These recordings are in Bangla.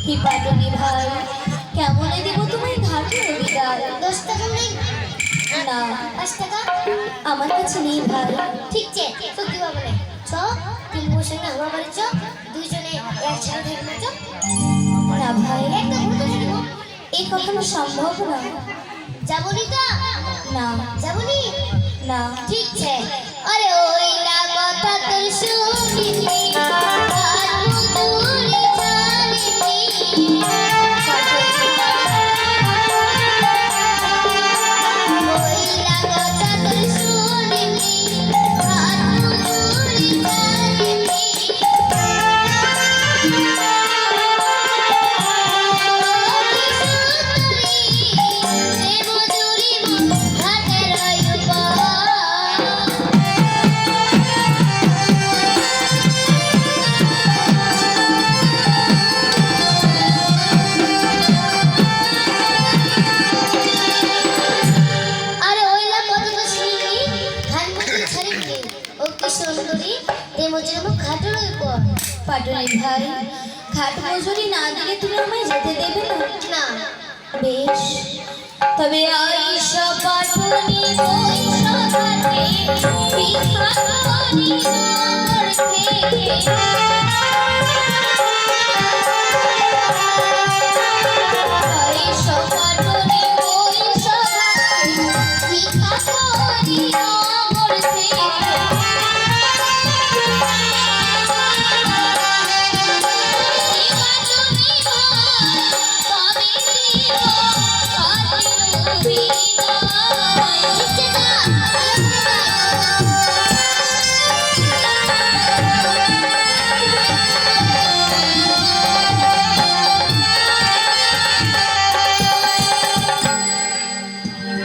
হি পাটনি ভাই, কেমনে দেব তোমায় ঘাটের বিদায়? 10 টাকা নেই না, 5 টাকা আমার কাছে নেই ভাই। ঠিক আছে, তো দিবা বলে চ তিন বউর সঙ্গে আমার বাড়ি চ, দুইজনে একসাথে থাকবো চ। না ভাই, একটা ঘুরতে থাকব, এই কখনো সম্ভব না। যাবনি তো? না যাবনি? না, ঠিক আছে। আরে ওইলা কথা তোর শুনিনি, আর মধুরি জানিনি। ওইলা কথা তোর শুনিনি, আর মধুরি জানিনি। পাটনি ভাই, ঘাট মজুরি না দিলে তুমি আমায় যেতে দেবে না? বেশ, তবে আইসা পাটনি বৈশা ঘাটে, ভিক্ষা করি নগর থেকে। আইসা পাটনি বৈশা ঘাটে, ভিক্ষা করি নগর থেকে।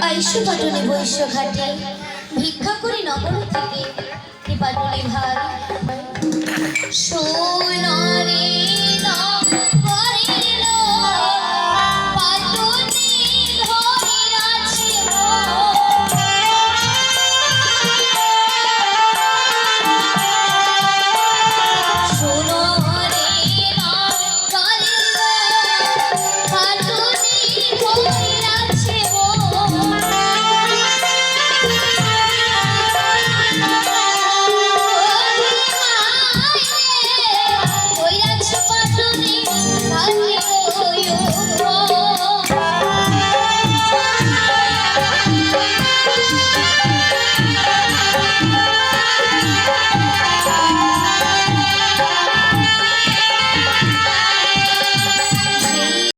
আইসো পাটনি বৈশ্য ঘাটে, ভিক্ষা করি নগর থেকে। হে পাটনি ভাই, সোনারে নগরের লোক, পাটনি ধরিয়াছে মোর। সোনারে নগরের লোক, পাটনি ধরিয়াছে মোর।